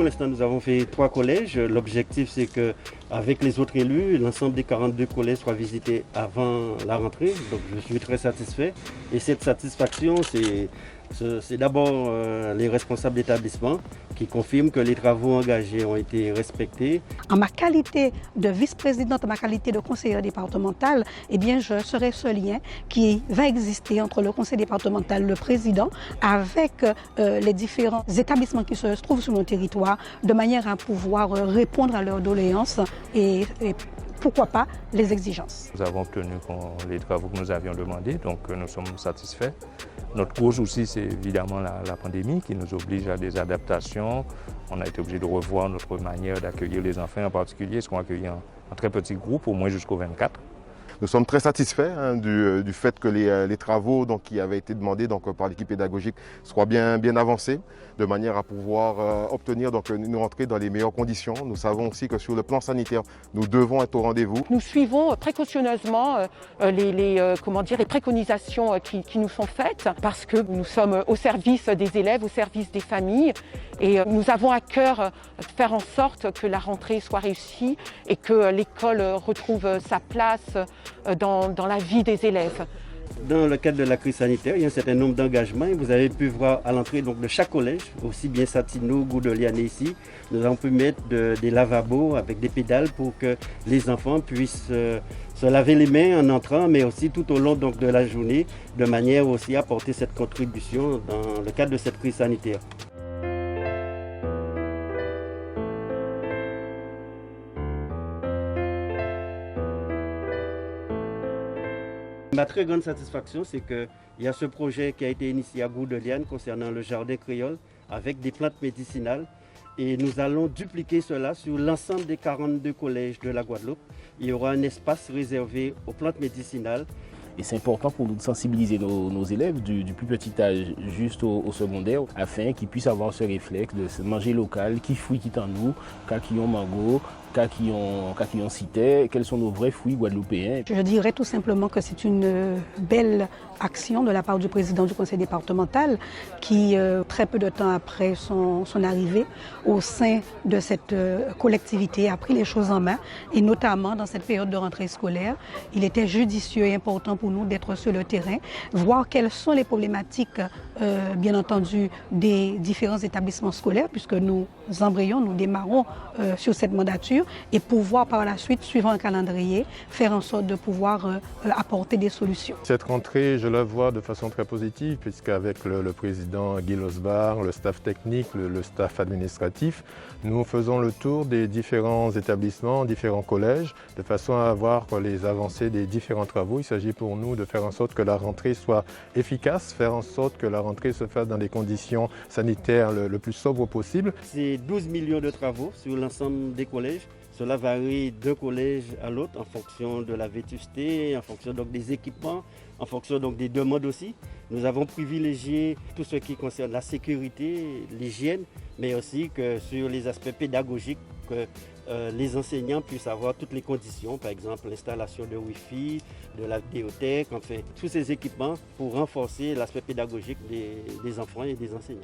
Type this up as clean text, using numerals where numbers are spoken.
pour l'instant, nous avons fait 3 collèges. L'objectif, c'est qu'avec les autres élus, l'ensemble des 42 collèges soient visités avant la rentrée. Donc, je suis très satisfait. Et cette satisfaction, c'est d'abord les responsables d'établissement qui confirment que les travaux engagés ont été respectés. En ma qualité de vice-présidente, en ma qualité de conseillère départementale, eh bien, je serai ce lien qui va exister entre le conseil départemental, le président, avec les différents établissements qui se trouvent sur nos territoires, de manière à pouvoir répondre à leurs doléances et pourquoi pas les exigences. Nous avons obtenu les travaux que nous avions demandés, donc nous sommes satisfaits. Notre gros souci, c'est évidemment la pandémie qui nous oblige à des adaptations. On a été obligé de revoir notre manière d'accueillir les enfants, en particulier, ce qu'on accueille en très petits groupes, au moins jusqu'au 24. Nous sommes très satisfaits du fait que les travaux qui avaient été demandés par l'équipe pédagogique soient bien avancés, de manière à pouvoir obtenir une rentrée dans les meilleures conditions. Nous savons aussi que sur le plan sanitaire, nous devons être au rendez-vous. Nous suivons précautionneusement les préconisations qui nous sont faites parce que nous sommes au service des élèves, au service des familles et nous avons à cœur de faire en sorte que la rentrée soit réussie et que l'école retrouve sa place dans la vie des élèves. Dans le cadre de la crise sanitaire, il y a un certain nombre d'engagements. Vous avez pu voir à l'entrée de chaque collège, aussi bien Satino, Goudeliane ici, nous avons pu mettre des lavabos avec des pédales pour que les enfants puissent se laver les mains en entrant, mais aussi tout au long de la journée, de manière aussi à apporter cette contribution dans le cadre de cette crise sanitaire. Ma très grande satisfaction, c'est qu'il y a ce projet qui a été initié à Goudeliane concernant le jardin créole avec des plantes médicinales. Et nous allons dupliquer cela sur l'ensemble des 42 collèges de la Guadeloupe. Il y aura un espace réservé aux plantes médicinales. Et c'est important pour nous de sensibiliser nos élèves du plus petit âge jusqu'au secondaire afin qu'ils puissent avoir ce réflexe de manger local, qui fruits qui en nous, qui ont mango, qui ont cité, quels sont nos vrais fruits guadeloupéens. Je dirais tout simplement que c'est une belle action de la part du président du conseil départemental qui, très peu de temps après son arrivée au sein de cette collectivité, a pris les choses en main et notamment dans cette période de rentrée scolaire, il était judicieux et important pour nous d'être sur le terrain, voir quelles sont les problématiques, bien entendu, des différents établissements scolaires puisque nous embrayons, nous démarrons sur cette mandature et pouvoir par la suite, suivant un calendrier, faire en sorte de pouvoir apporter des solutions. Cette rentrée, je la vois de façon très positive puisqu'avec le président Guy Losbar, le staff technique, le staff administratif, nous faisons le tour des différents établissements, différents collèges, de façon à voir les avancées des différents travaux. Il s'agit pour nous de faire en sorte que la rentrée soit efficace, faire en sorte que la rentrée se fasse dans des conditions sanitaires le plus sobres possible. C'est 12 millions de travaux sur l'ensemble des collèges. Cela varie d'un collège à l'autre en fonction de la vétusté, en fonction des équipements, en fonction des demandes aussi. Nous avons privilégié tout ce qui concerne la sécurité, l'hygiène, mais aussi que sur les aspects pédagogiques, que les enseignants puissent avoir toutes les conditions, par exemple l'installation de Wi-Fi, de la vidéothèque, enfin tous ces équipements pour renforcer l'aspect pédagogique des enfants et des enseignants.